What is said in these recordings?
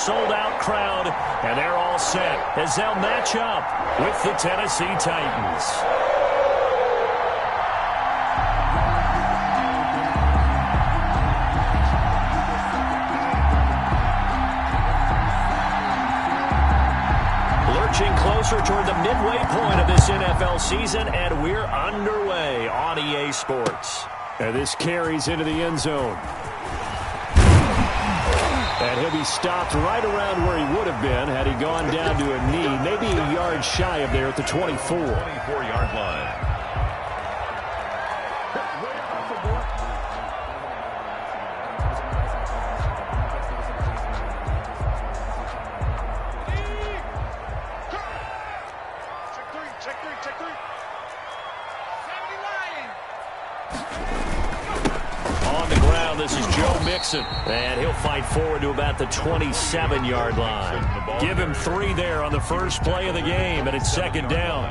sold-out crowd, and they're all set as they'll match up with the Tennessee Titans. Lurching closer toward the midway point of this NFL season, and we're underway on EA Sports. And this carries into the end zone. And he'll be stopped right around where he would have been had he gone down to a knee, maybe a yard shy of there at the 24. 24-yard line. This is Joe Mixon, and he'll fight forward to about the 27-yard line. Give him 3 there on the first play of the game, and it's second down.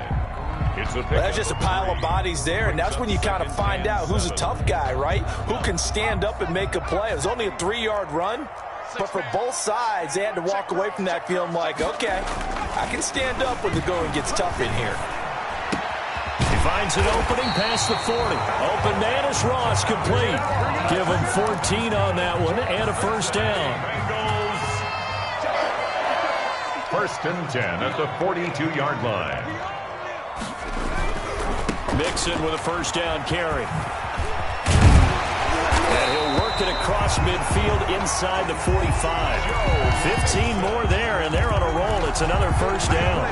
Well, that's just a pile of bodies there, and that's when you kind of find out who's a tough guy, right? Who can stand up and make a play. It was only a 3-yard run, but for both sides, they had to walk away from that feeling like, okay, I can stand up when the going gets tough in here. Finds an opening past the 40. Open man is Ross, complete. Give him 14 on that one and a first down. First and 10 at the 42-yard line. Mixon with a first down carry. And he'll work it across midfield inside the 45. 15 more there, and they're on a roll. It's another first down.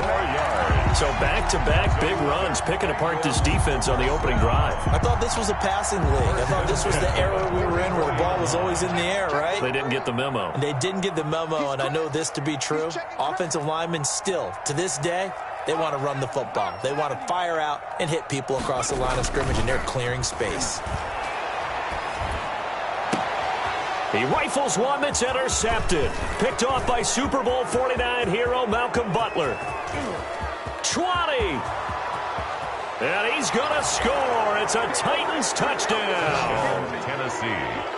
So back-to-back big runs, picking apart this defense on the opening drive. I thought this was a passing league. I thought this was the era we were in where the ball was always in the air, right? They didn't get the memo. And they didn't get the memo, and I know this to be true. Offensive linemen still, to this day, they want to run the football. They want to fire out and hit people across the line of scrimmage, and they're clearing space. He rifles one that's intercepted. Picked off by Super Bowl 49 hero Malcolm Butler. 20. And he's going to score. It's a Titans touchdown. Tennessee.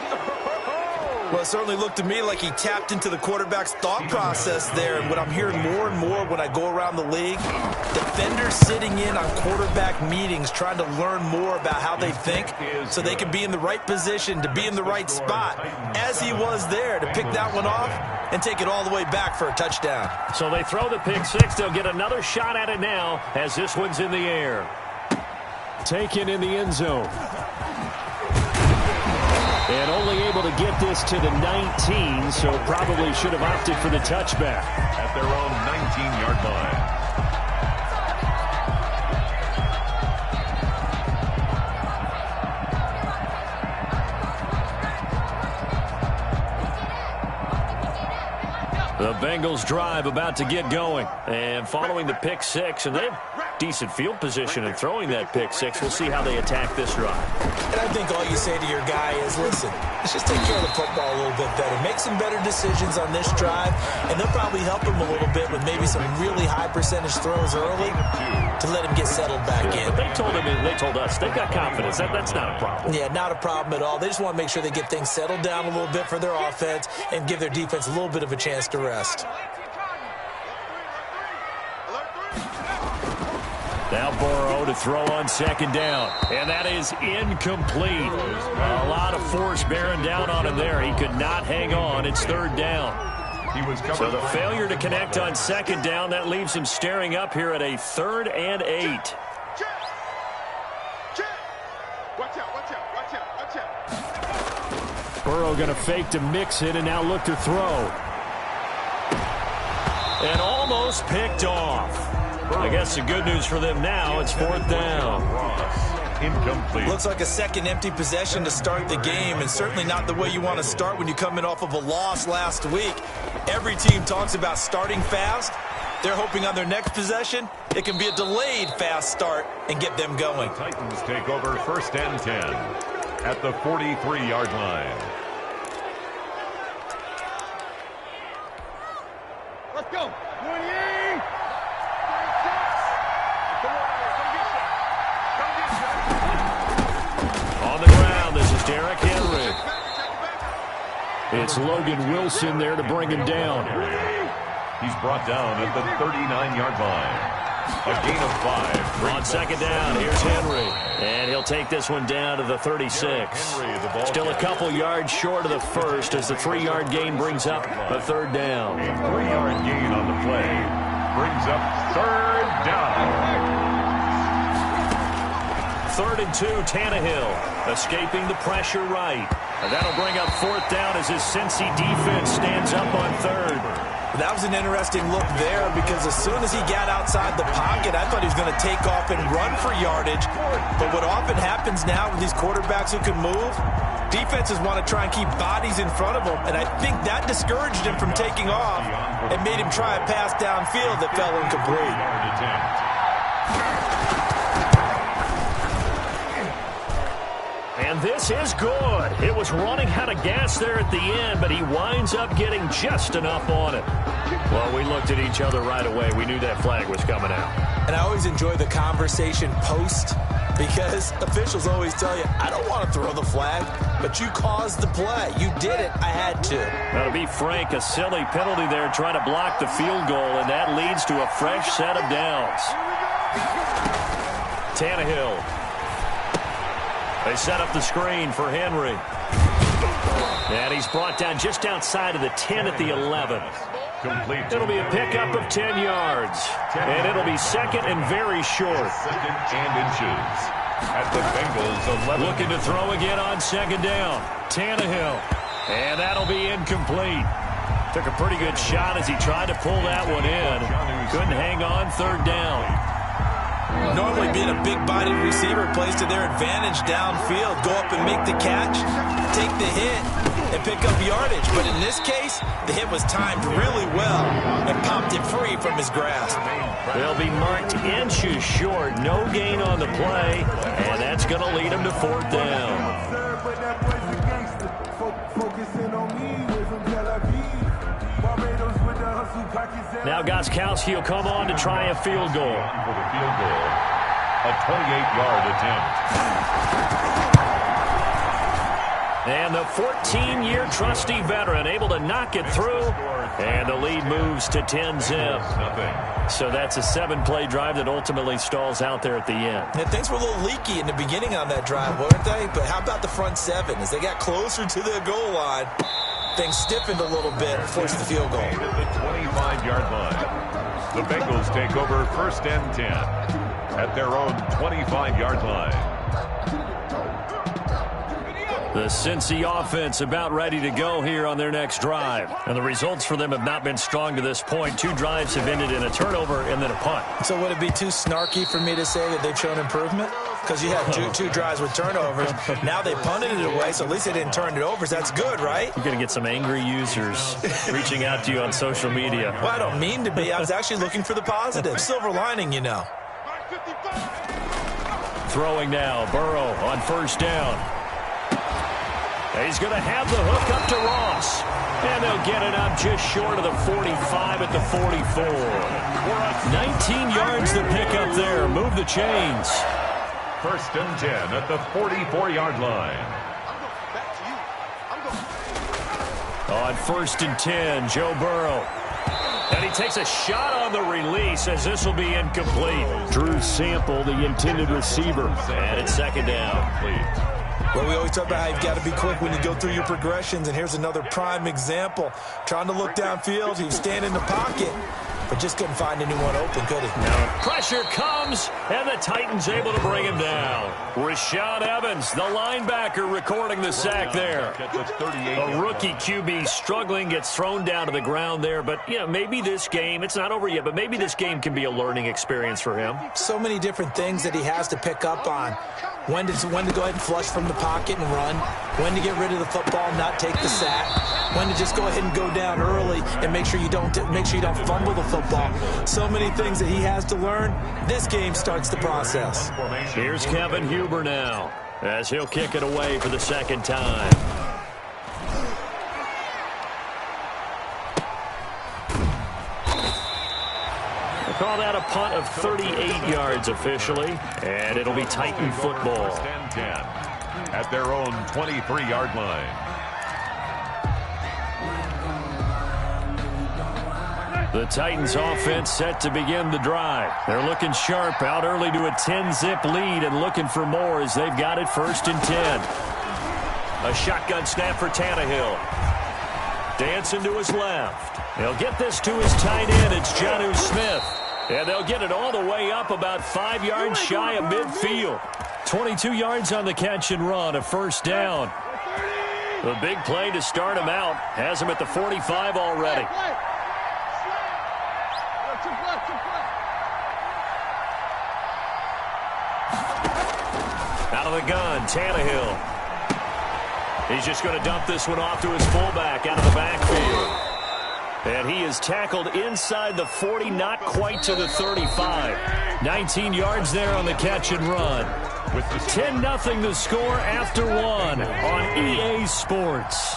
Well, it certainly looked to me like he tapped into the quarterback's thought process there. And what I'm hearing more and more when I go around the league, defenders sitting in on quarterback meetings trying to learn more about how they think so they can be in the right position to be in the right spot, as he was there to pick that one off and take it all the way back for a touchdown. So they throw the pick six. They'll get another shot at it now as this one's in the air. Taken in the end zone. And only able to get this to the 19, so probably should have opted for the touchback. At their own 19-yard line. The Bengals drive about to get going. And following the pick six, and they have decent field position in throwing that pick six. We'll see how they attack this drive. And I think all you say to your guy is, listen, let's just take care of the football a little bit better. Make some better decisions on this drive, and they'll probably help him a little bit with maybe some really high percentage throws early to let him get settled back in. But they told us they've got confidence. That's not a problem. Yeah, not a problem at all. They just want to make sure they get things settled down a little bit for their offense and give their defense a little bit of a chance to rest. Now Burrow to throw on second down. And that is incomplete. A lot of force bearing down on him there. He could not hang on. It's third down. So the failure to connect on second down, that leaves him staring up here at a 3rd and 8. Burrow going to fake to Mixon and now look to throw. And almost picked off. I guess the good news for them now, it's 4th down. Incomplete. Looks like a second empty possession to start the game, and certainly not the way you want to start when you're coming off of a loss last week. Every team talks about starting fast. They're hoping on their next possession, it can be a delayed fast start and get them going. The Titans take over 1st and 10 at the 43-yard line. Let's go. 28. On the ground, this is Derrick Henry. It's Logan Wilson there to bring him down. He's brought down at the 39-yard line. A gain of 5. On second down, here's Henry. And he'll take this one down to the 36. Still a couple yards short of the first as the 3-yard gain brings up a third down. A 3-yard gain on the play brings up third down. 3rd and 2, Tannehill escaping the pressure right. And that'll bring up 4th down as his Cincy defense stands up on 3rd. That was an interesting look there because as soon as he got outside the pocket, I thought he was going to take off and run for yardage. But what often happens now with these quarterbacks who can move, defenses want to try and keep bodies in front of them. And I think that discouraged him from taking off and made him try a pass downfield that fell incomplete. And this is good. It was running out of gas there at the end, but he winds up getting just enough on it. Well, we looked at each other right away. We knew that flag was coming out. And I always enjoy the conversation post because officials always tell you, I don't want to throw the flag, but you caused the play. You did it. I had to. Now, to be frank, a silly penalty there trying to block the field goal, and that leads to a fresh set of downs. Tannehill. They set up the screen for Henry. And he's brought down just outside of the 10 at the 11. It'll be a pickup of 10 yards. And it'll be 2nd and very short. 2nd and inches. At the Bengals 11. Looking to throw again on 2nd down. Tannehill. And that'll be incomplete. Took a pretty good shot as he tried to pull that one in. Couldn't hang on 3rd down. Normally being a big-bodied receiver plays to their advantage downfield. Go up and make the catch, take the hit, and pick up yardage. But in this case, the hit was timed really well and popped it free from his grasp. They'll be marked inches short. No gain on the play, and that's going to lead him to 4th down. Now Gostkowski will come on to try a field goal. For the field goal, a 28-yard attempt. And the 14-year trusty veteran able to knock it through, and the lead moves to 10-zip. So that's a 7-play drive that ultimately stalls out there at the end. And things were a little leaky in the beginning on that drive, weren't they? But how about the front 7? As they got closer to the goal line, things stiffened a little bit, forced the field goal. At the 25-yard line, the Bengals take over 1st and 10 at their own 25-yard line. The Cincy offense about ready to go here on their next drive. And the results for them have not been strong to this point. 2 drives have ended in a turnover and then a punt. So would it be too snarky for me to say that they've shown improvement? Because you had two drives with turnovers. Now they punted it away, so at least they didn't turn it over. So that's good, right? You're going to get some angry users reaching out to you on social media. Well, I don't mean to be. I was actually looking for the positive. Silver lining, you know. Throwing now. Burrow on 1st down. He's going to have the hook up to Ross. And they'll get it up just short of the 45 at the 44. 19 yards to pick up there. Move the chains. 1st and 10 at the 44-yard line. On 1st and 10, Joe Burrow. And he takes a shot on the release as this will be incomplete. Drew Sample, the intended receiver. And it's 2nd down. Well, we always talk about how you've got to be quick when you go through your progressions, and here's another prime example. Trying to look downfield, he was standing in the pocket, but just couldn't find anyone open, could he? No. Pressure comes, and the Titans able to bring him down. Rashaan Evans, the linebacker, recording the sack there. A rookie QB struggling, gets thrown down to the ground there, but maybe this game, it's not over yet, but maybe this game can be a learning experience for him. So many different things that he has to pick up on. When to go ahead and flush from the pocket and run. When to get rid of the football and not take the sack. When to just go ahead and go down early and make sure you don't fumble the football. So many things that he has to learn. This game starts the process. Here's Kevin Huber now as he'll kick it away for the 2nd time. Call that a punt of 38 yards officially, and it'll be Titan football. 1st and 10 at their own 23-yard line. The Titans offense set to begin the drive. They're looking sharp, out early to a 10-zip lead and looking for more as they've got it 1st and 10. A shotgun snap for Tannehill. Dancing to his left. They'll get this to his tight end. It's Jonnu Smith. And they'll get it all the way up about 5 yards shy of midfield. 22 yards on the catch and run, a 1st down. The big play to start him out has him at the 45 already. Out of the gun, Tannehill. He's just going to dump this one off to his fullback out of the backfield. And he is tackled inside the 40, not quite to the 35. 19 yards there on the catch and run. 10-0 the score after 1 on EA Sports.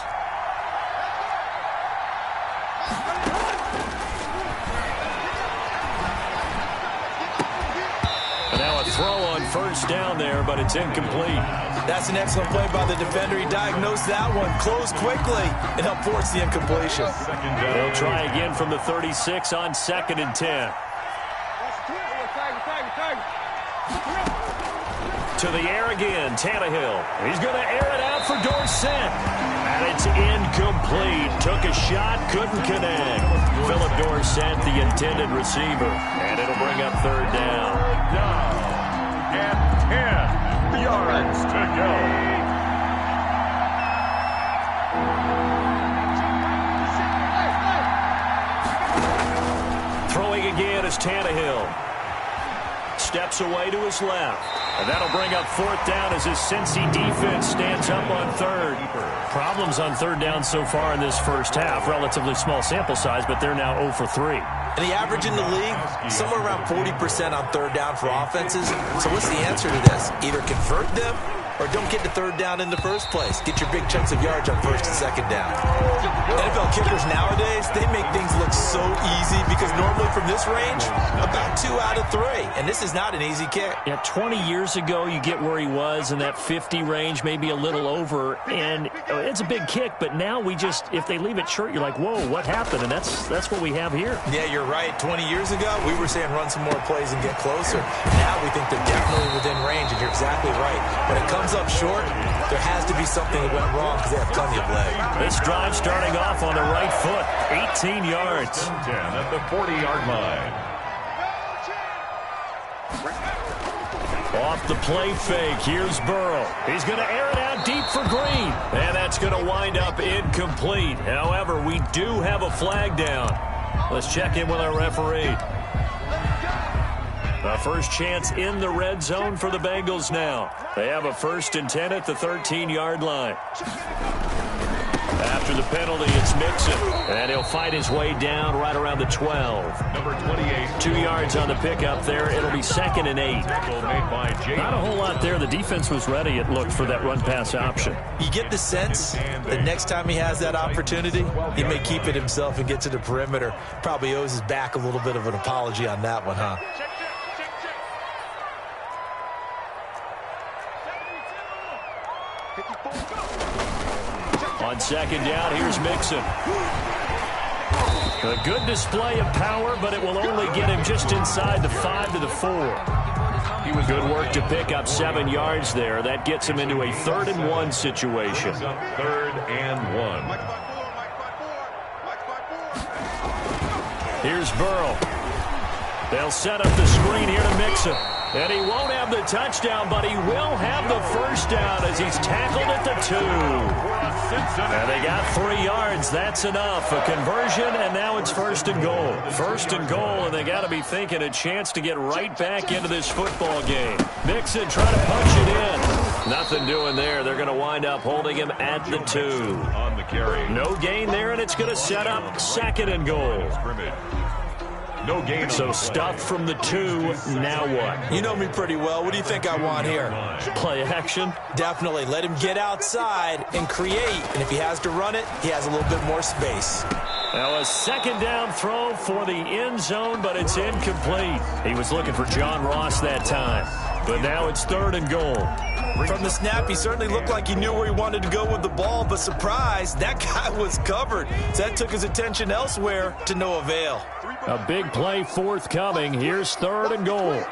And now a throw on 1st down there, but it's incomplete. That's an excellent play by the defender. He diagnosed that one, closed quickly, and helped force the incompletion. They'll try again from the 36 on 2nd and 10. To the air again, Tannehill. He's going to air it out for Dorsett. And it's incomplete. Took a shot, couldn't connect. Philip Dorsett, the intended receiver. And it'll bring up 3rd down. And 10 yards to go. Throwing again is Tannehill. Steps away to his left. And that'll bring up 4th down as his Cincy defense stands up on 3rd. Problems on 3rd down so far in this 1st half. Relatively small sample size, but they're now 0 for 3. And the average in the league, somewhere around 40% on 3rd down for offenses. So what's the answer to this? Either convert them or don't get to 3rd down in the first place. Get your big chunks of yards on 1st and 2nd down. NFL kickers nowadays, they make things look so easy because normally from this range, about 2 out of 3. And this is not an easy kick. Yeah, 20 years ago, you get where he was in that 50 range, maybe a little over, and it's a big kick, but now we just, if they leave it short, you're like, whoa, what happened? And that's what we have here. Yeah, you're right. 20 years ago, we were saying run some more plays and get closer. Now we think they're definitely within range, and you're exactly right. When it comes up short, there has to be something that went wrong because they have plenty of leg. This drive starting off on the right foot, 18 yards. 10 at the 40-yard line. Off the play fake, here's Burrow. He's going to air it out deep for Green. And that's going to wind up incomplete. However, we do have a flag down. Let's check in with our referee. A first chance in the red zone for the Bengals now. They have a 1st and 10 at the 13-yard line. After the penalty, it's Mixon. And he'll fight his way down right around the 12. Number 28. 2 yards on the pickup there. It'll be 2nd and 8. Not a whole lot there. The defense was ready, it looked, for that run-pass option. You get the sense that next time he has that opportunity, he may keep it himself and get to the perimeter. Probably owes his back a little bit of an apology on that one, huh? On 2nd down, here's Mixon. A good display of power, but it will only get him just inside the 5 to the 4. Good work to pick up 7 yards there. That gets him into a 3rd and 1 situation. 3rd and 1. Here's Burrow. They'll set up the screen here to Mixon. And he won't have the touchdown, but he will have the 1st down as he's tackled at the 2. And they got 3 yards. That's enough. A conversion, and now it's 1st and goal. 1st and goal, and they got to be thinking a chance to get right back into this football game. Mixon trying to punch it in. Nothing doing there. They're going to wind up holding him at the 2. On the carry. No gain there, and it's going to set up 2nd and goal. No gain. So stuff from the 2. Now what? You know me pretty well. What do you think I want here? Play action? Definitely. Let him get outside and create. And if he has to run it, he has a little bit more space. Now a 2nd down throw for the end zone, but it's incomplete. He was looking for John Ross that time. But now it's 3rd and goal. From the snap, he certainly looked like he knew where he wanted to go with the ball, but surprise, that guy was covered. So that took his attention elsewhere to no avail. A big play forthcoming. Here's 3rd and goal.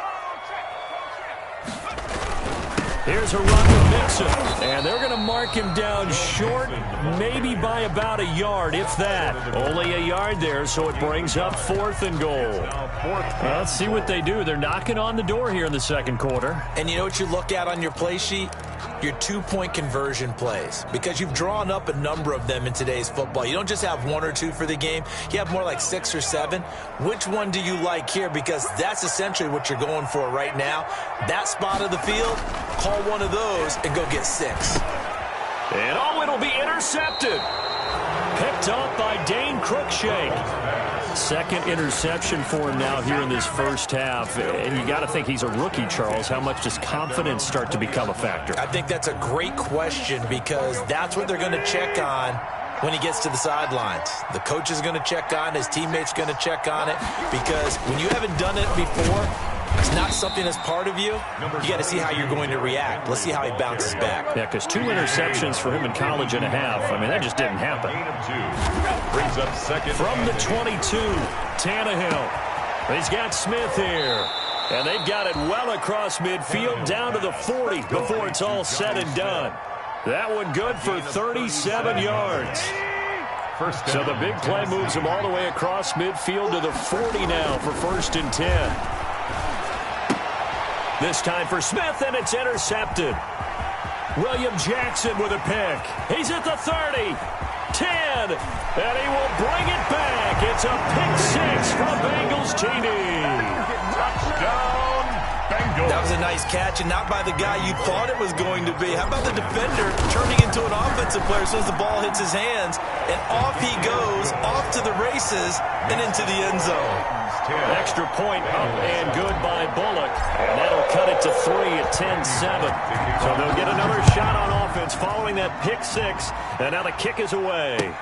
Here's a run with Mixon, and they're going to mark him down short, maybe by about a yard, if that. Only a yard there, so it brings up 4th and goal. Well, let's see what they do. They're knocking on the door here in the second quarter. And you know what you look at on your play sheet? Your 2-point conversion plays, because you've drawn up a number of them in today's football. You don't just have 1 or 2 for the game. You have more like 6 or 7. Which one do you like here? Because that's essentially what you're going for right now. That spot of the field, call one of those and go get 6. And it'll be intercepted. Picked up by Dane Cruikshank. Second interception for him now here in this first half. And you got to think he's a rookie, Charles. How much does confidence start to become a factor? I think that's a great question, because that's what they're going to check on when he gets to the sidelines. The coach is going to check on it. His teammates going to check on it, because when you haven't done it before, it's not something that's part of you. You got to see how you're going to react. Let's see how he bounces back. Yeah, because 2 interceptions for him in college and a half. I mean, that just didn't happen. Brings up second. From the 22, Tannehill. He's got Smith here. And they've got it well across midfield down to the 40 before it's all said and done. That one good for 37 yards. So the big play moves him all the way across midfield to the 40 now for 1st and 10. This time for Smith, and it's intercepted. William Jackson with a pick. He's at the 30, 10, and he will bring it back. It's a pick 6 from Bengals TD. Touchdown, Bengals. That was a nice catch, and not by the guy you thought it was going to be. How about the defender turning into an offensive player as soon as the ball hits his hands, and off he goes, off to the races, and into the end zone. Extra point up and good by Bullock. And that'll cut it to 3 at 10-7. So they'll get another shot on offense following that pick 6. And now the kick is away.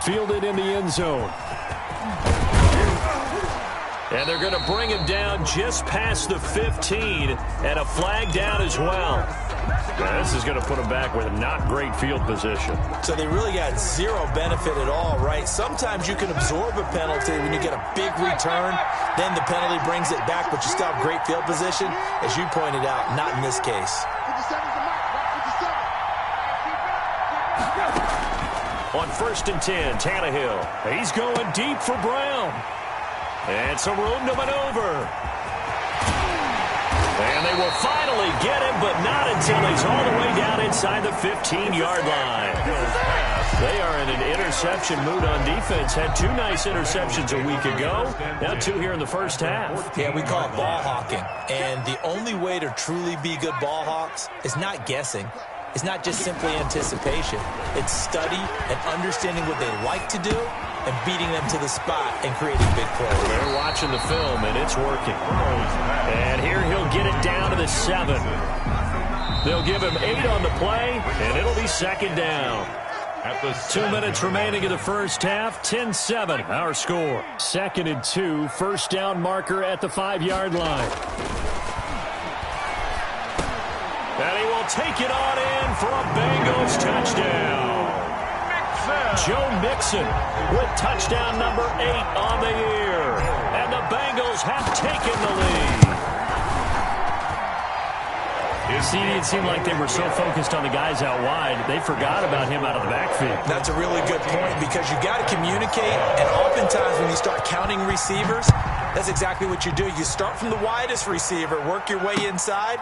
Fielded in the end zone. And they're going to bring him down just past the 15. And a flag down as well. Now, this is going to put him back with not great field position. So they really got zero benefit at all, right? Sometimes you can absorb a penalty when you get a big return. Then the penalty brings it back, but you still have great field position. As you pointed out, not in this case. On 1st and 10, Tannehill. He's going deep for Brown. And some room to maneuver. And they will finally get him, but not until he's all the way down inside the 15-yard line. They are in an interception mood on defense. Had 2 nice interceptions a week ago. Now 2 here in the first half. Yeah, we call it ball hawking. And the only way to truly be good ball hawks is not guessing. It's not just simply anticipation. It's study and understanding what they like to do and beating them to the spot and creating big plays. They're watching the film, and it's working. And here he'll get it down to the 7. They'll give him 8 on the play, and it'll be 2nd down. At the 2 minutes remaining in the first half, 10-7, our score. 2nd and 2, 1st down marker at the 5-yard line. And he will take it on in for a Bengals touchdown. Joe Mixon with touchdown number 8 on the year. And the Bengals have taken the lead. See, it seemed like they were so focused on the guys out wide, they forgot about him out of the backfield. That's a really good point, because you got to communicate, and oftentimes when you start counting receivers, that's exactly what you do. You start from the widest receiver, work your way inside.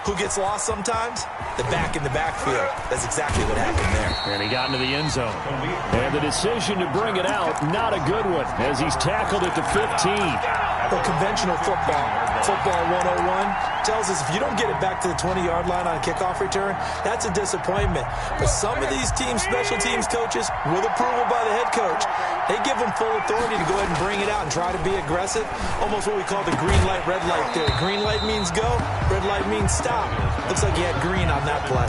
Who gets lost sometimes? The back in the backfield. That's exactly what happened there. And he got into the end zone. And the decision to bring it out, not a good one, as he's tackled at the 15. Well, conventional football 101, tells us if you don't get it back to the 20-yard line on a kickoff return, that's a disappointment. But some of these teams, special teams coaches, with approval by the head coach, they give them full authority to go ahead and bring it out and try to be aggressive. Almost what we call the green light, red light theory. Green light means go, red light means stop. Looks like he had green on that play.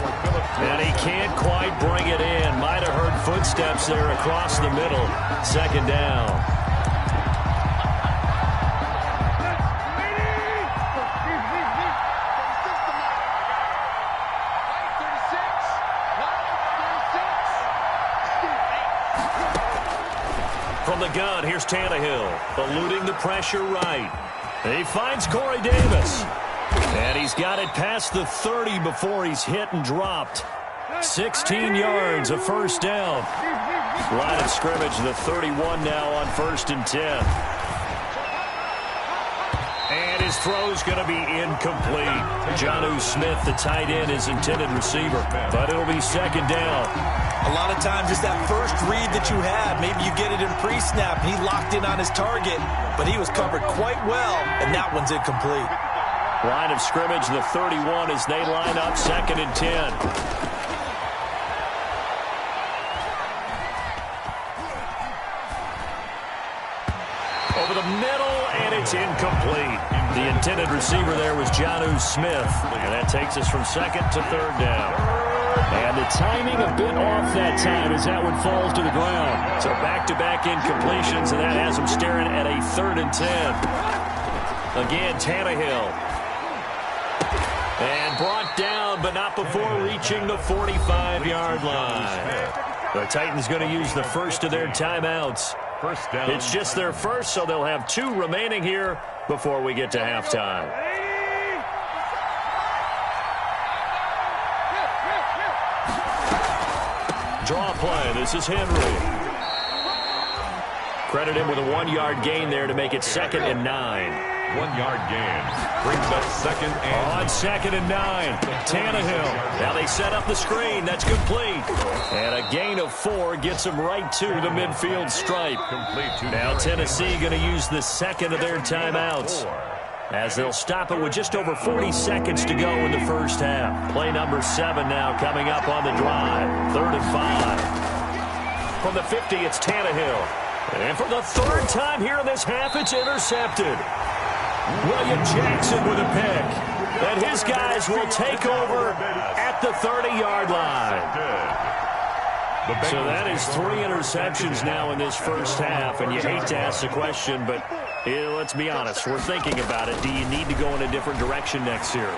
And he can't quite bring it in. Might have heard footsteps there across the middle. 2nd down. gun. Here's Tannehill, eluding the pressure right. He finds Corey Davis. And he's got it past the 30 before he's hit and dropped. 16 yards, a first down. Line of scrimmage, the 31 now on 1st and 10. And his throw's going to be incomplete. Jonnu Smith, the tight end, is intended receiver. But it'll be 2nd down. A lot of times it's that first read that you have. Maybe you get it in pre-snap, and he locked in on his target. But he was covered quite well, and that one's incomplete. Line of scrimmage, the 31 as they line up 2nd and 10. Over the middle, and it's incomplete. The intended receiver there was Jonnu Smith. And that takes us from 2nd to 3rd down. And the timing a bit off that time as that one falls to the ground. So back-to-back incompletions, and that has them staring at a 3rd and 10. Again, Tannehill. And brought down, but not before reaching the 45-yard line. The Titans going to use the first of their timeouts. First down. It's just their first, so they'll have 2 remaining here before we get to halftime. Draw play. This is Henry. Credit him with a 1-yard gain there to make it 2nd and 9. 1-yard gain. Brings up 2nd and... On 2nd and 9. Tannehill. Now they set up the screen. That's complete. And a gain of 4 gets them right to the midfield stripe. Now Tennessee going to use the 2nd of their timeouts, as they'll stop it with just over 40 seconds to go in the first half. Play number 7 now coming up on the drive. 3rd and 5. From the 50, it's Tannehill. And for the 3rd time here in this half, it's intercepted. William Jackson with a pick. And his guys will take over at the 30-yard line. So that is 3 interceptions now in this first half. And you hate to ask the question, but let's be honest. We're thinking about it. Do you need to go in a different direction next series?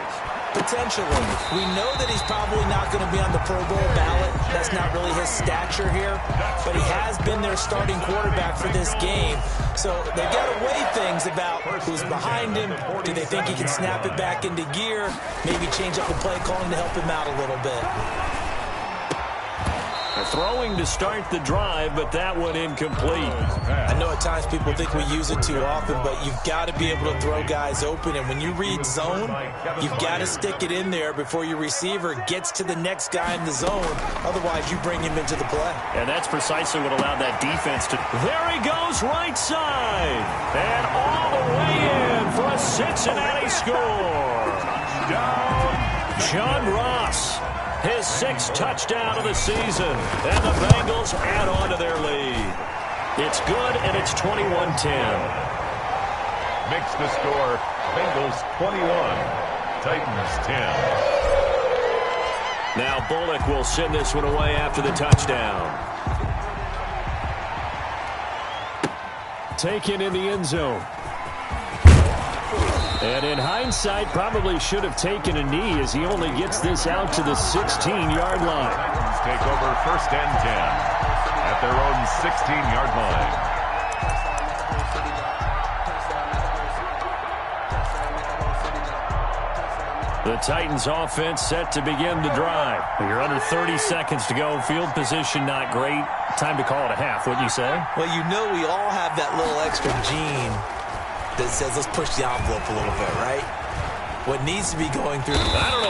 Potentially. We know that he's probably not going to be on the Pro Bowl ballot. That's not really his stature here. But he has been their starting quarterback for this game. So they've got to weigh things about who's behind him. Do they think he can snap it back into gear? Maybe change up the play calling to help him out a little bit. Throwing to start the drive, but that one incomplete. I know at times people think we use it too often, but you've got to be able to throw guys open. And when you read zone, you've got to stick it in there before your receiver gets to the next guy in the zone. Otherwise, you bring him into the play. And that's precisely what allowed that defense to... There he goes, right side. And all the way in for a Cincinnati score. John Ross. His 6th touchdown of the season. And the Bengals add on to their lead. It's good, and it's 21-10. Makes the score Bengals 21, Titans 10. Now Bullock will send this one away after the touchdown. Taken in the end zone. And in hindsight, probably should have taken a knee as he only gets this out to the 16-yard line. Titans take over 1st and 10 at their own 16-yard line. The Titans offense set to begin the drive. You're under 30 seconds to go. Field position not great. Time to call it a half, wouldn't you say? Well, you know we all have that little extra gene that says let's push the envelope a little bit, right? What needs to be going through... I don't